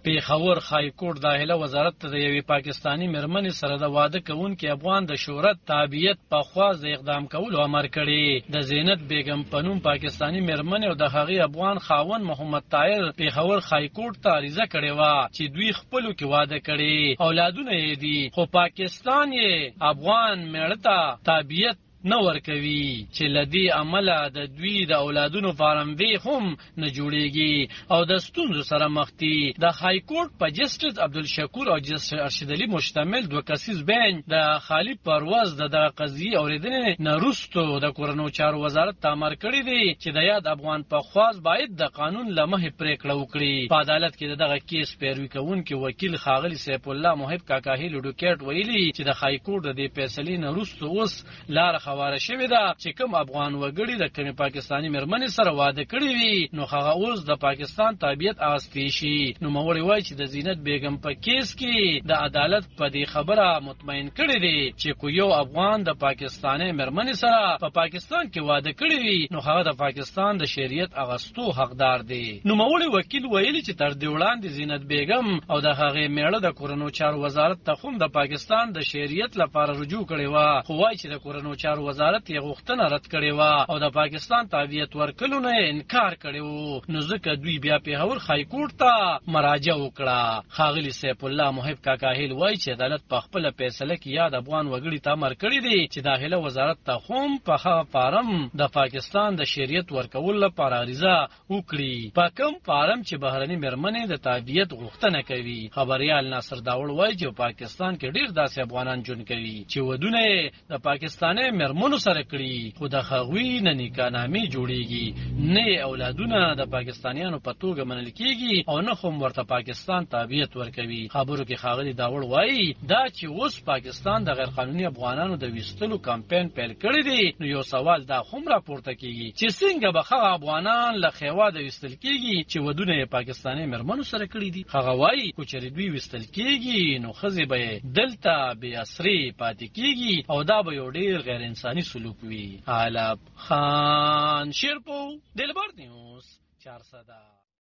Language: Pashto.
پیښور هایکورټ داخله وزارت ته د یوې پاکستانی مېرمنې سره د واده کوونکي افغان د شهرت تابعیت په خوا د اقدام کولو امر کړی. د زینت بیگم په نوم پاکستانی مېرمنې او د هغې افغان خاوند محمد طاهر پیښور هایکورټ ته عریضه کړې وه چې دوی خپلو کې واده کړي، اولادونه یې دي، خو پاکستان یې افغان مېړه ته تابعیت نه ورکوي چې لدی عمله د دوی د اولادونو فارموي هم نه جوړیږي او د ستونزو سره مخ دي. د های کورټ په جسټس عبدالشکور او جسټس ارشد علي مشتمل دوه کسیز بینچ د خالد پرواز د قضیې اوریدنې نه وروسته د کورنو چارو وزارت ته امر کړی دی چې د یاد افغان پخواز باید د قانون له مخې پریکړه وکړي. په عدالت کې دغه کیس پیروي کوونکي وکیل ښاغلي سیف الله محب کاکاهیل اډوکیټ ویلي چې د های کورټ د فیصلې نه وروسته اوس لار خواره شوې ده چې کوم افغان وګړي د کومې پاکستانی مېرمنې سره واده کړی وي نو هغه اوس د پاکستان تابعیت اخیستی شي. نوموړی وایي چې د زینت بیگم په کیس کې د عدالت په دې خبره مطمئن کړی دی چې کو یو افغان د پاکستانی مېرمنې سره په پاکستان کې واده کړی وي نو هغه د پاکستان د شریعت اخیستو حقدار دی. نوموړی وکیل ویلي چې تر دې وړاندې زینت بیگم او د هغې میړه د کورنو چارو وزارت ته هم د پاکستان د شریعت لپاره رجوع کړی و، خو وایي چې د کورنو چارو وزارت یې غوښتنه رد کړې وه او د پاکستان تابعیت ورکولو نه انکار کړی و، نو ځکه دوی بیا پیښور های کورټ ته مراجعه وکړه. ښاغلي سیف الله محب کاکاهیل وایي چې عدالت په خپله فیصله کې یاد افغان وګړي ته امر کړی دی چې داخله وزارت ته هم په هغه فارم د پاکستان د شریعت ورکولو لپاره عریضه وکړي، په کوم فارم چې بهرني مېرمنې د تابعیت غوښتنه کوي. خبریال ناصر داوړ وایي چې پاکستان کې ډیر داسې افغانان ژوند کوي چې ودونه د پاکستاني مېرمنو سره کړي خو د هغوی نه نکاحنامې جوړیږي، نه اولادونه د پاکستانیانو په توګه منل کیږي او نه هم ورته پاکستان تابعیت ورکوي. خبرو کې ښاغلي داوړ وایي دا چې اوس پاکستان د غیر قانوني افغانانو د ویستلو کمپاین پیل کړی دی نو یو سوال دا هم راپورته کیږي چې څنګه به هغه افغانان له خیوا د ویستل کیږي چې ودونه یې پاکستاني مېرمنو سره کړي دي. هغه وایي کو چې دوی ویستل کیږي نو ښځې به دلته بې اسرې پاتې کیږي او دا به یو ډیر غیر انساني سلوک وی. علب خان شیرپو دلبر نیوز 400